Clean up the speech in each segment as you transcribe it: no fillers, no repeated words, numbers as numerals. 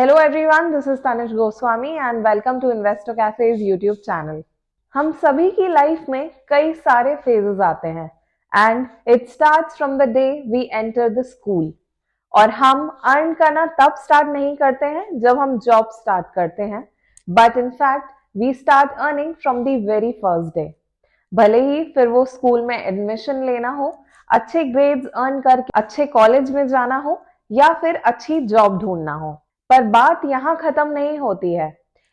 Hello everyone, this is Tanish Goswami and welcome to Investor Cafe's YouTube channel. हम सभी की life में कई सारे फेजेस आते हैं and it starts from the day we enter the school. और हम अर्न करना तब स्टार्ट नहीं करते हैं जब हम जॉब स्टार्ट करते हैं, but in fact we start earning from the very first day. भले ही फिर वो स्कूल में एडमिशन लेना हो, अच्छे ग्रेड्स अर्न करके अच्छे कॉलेज में जाना हो या फिर अच्छी जॉब ढूंढना हो, पर बात यहाँ खत्म नहीं होती है।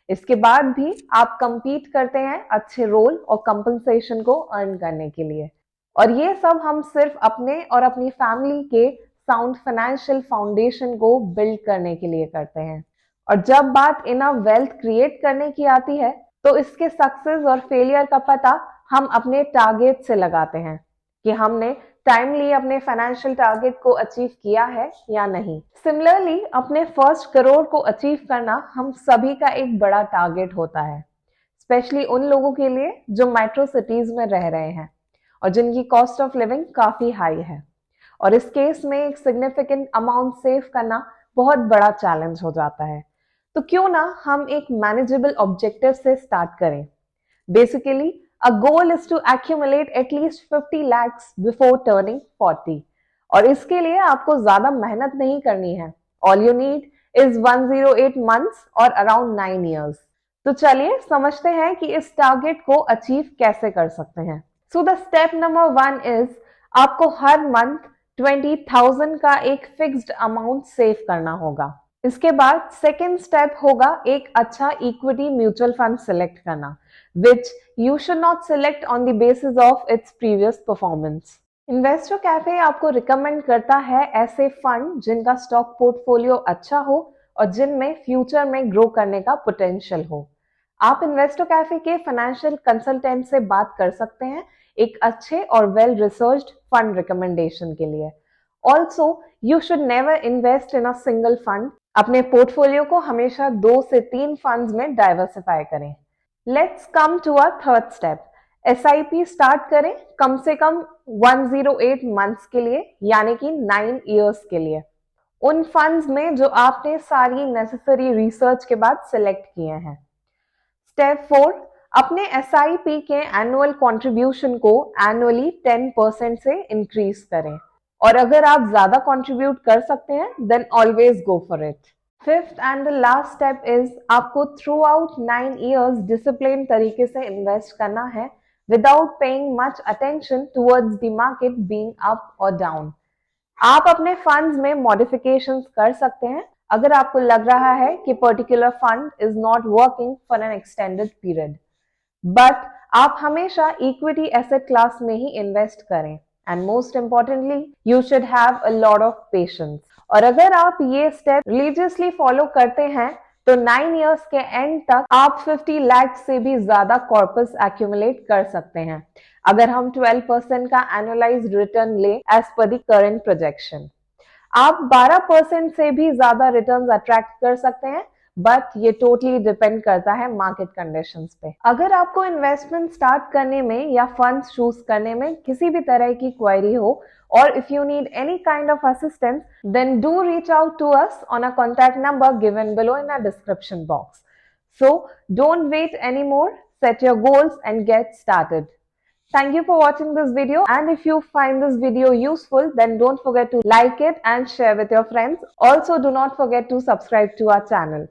इसके बाद भी आप compete करते हैं अच्छे रोल और कंपनसेशन को अर्न करने के लिए, और ये सब हम सिर्फ अपने और अपनी फैमिली के साउंड फाइनेंशियल फाउंडेशन को बिल्ड करने के लिए करते हैं। और जब बात इनफ वेल्थ क्रिएट करने की आती है तो इसके सक्सेस और फेलियर का पता हम अपने टारगेट से लगाते हैं कि हमने टाइमली अपने फाइनेंशियल टारगेट को अचीव किया है या नहीं। सिमिलरली अपने फर्स्ट करोड़ को अचीव करना हम सभी का एक बड़ा टारगेट होता है, स्पेशली उन लोगों के लिए जो मेट्रो सिटीज में रह रहे हैं और जिनकी कॉस्ट ऑफ लिविंग काफी हाई है। और इस केस में एक सिग्निफिकेंट अमाउंट सेव करना बहुत बड़ा चैलेंज हो जाता है। तो क्यों ना हम एक मैनेजेबल ऑब्जेक्टिव से स्टार्ट करें। Basically a goal is to accumulate at least 50 lakhs before turning 40, और इसके लिए आपको ज्यादा मेहनत नहीं करनी है। All you need is 108 months और around 9 years। तो चलिए समझते हैं कि इस टारगेट को अचीव कैसे कर सकते हैं। So the step number 1 is आपको हर मंथ 20,000 का एक फिक्स्ड अमाउंट सेव करना होगा। इसके बाद सेकेंड स्टेप होगा एक अच्छा इक्विटी म्यूचुअल फंड सिलेक्ट करना, which you should not select on the basis of its previous performance। Investor cafe आपको रिकमेंड करता है ऐसे फंड जिनका स्टॉक पोर्टफोलियो अच्छा हो और जिनमें फ्यूचर में ग्रो करने का पोटेंशियल हो। आप इन्वेस्टर कैफे के फाइनेंशियल कंसल्टेंट से बात कर सकते हैं एक अच्छे और वेल रिसर्च्ड फंड रिकमेंडेशन के लिए। Also you should never invest in a single fund. अपने पोर्टफोलियो को हमेशा 2 से 3 फंड्स में डाइवर्सिफाई करें। Let's come to a third step. SIP start करें कम से कम 108 मंथ्स के लिए, यानी कि 9 इयर्स के लिए, उन फंड्स में जो आपने सारी नेसेसरी रिसर्च के बाद सिलेक्ट किए हैं। स्टेप 4, अपने SIP के एनुअल कंट्रीब्यूशन को एनुअली 10% से इंक्रीज करें, और अगर आप ज्यादा कंट्रीब्यूट कर सकते हैं then always go for it. Fifth and the last step is आपको थ्रू आउट 9 इयर्स डिसिप्लिन तरीके से इन्वेस्ट करना है without paying much attention towards the market being up और डाउन। आप अपने फंड्स में मॉडिफिकेशंस कर सकते हैं अगर आपको लग रहा है कि particular fund is not working for an extended period, but आप हमेशा इक्विटी एसेट क्लास में ही इन्वेस्ट करें। And most importantly you should have a lot of patience. और अगर आप ये स्टेप रिलीजियसली फॉलो करते हैं तो 9 इयर्स के एंड तक आप 50 लाख से भी ज्यादा कॉर्पस एक्यूमुलेट कर सकते हैं, अगर हम 12% का एनुअलाइज्ड रिटर्न ले as per the current projection. आप 12% से भी ज्यादा रिटर्न्स अट्रैक्ट कर सकते हैं, बट ये टोटली डिपेंड करता है मार्केट कंडीशंस पे। अगर आपको इन्वेस्टमेंट स्टार्ट करने में या फंड्स चूज करने में किसी भी तरह की क्वेरी हो, or if you need any kind of assistance, then do reach out to us on a contact number given below in our description box. So don't wait anymore, set your goals and get started. Thank you for watching this video, and if you find this video useful, then don't forget to like it and share with your friends. Also do not forget to subscribe to our channel.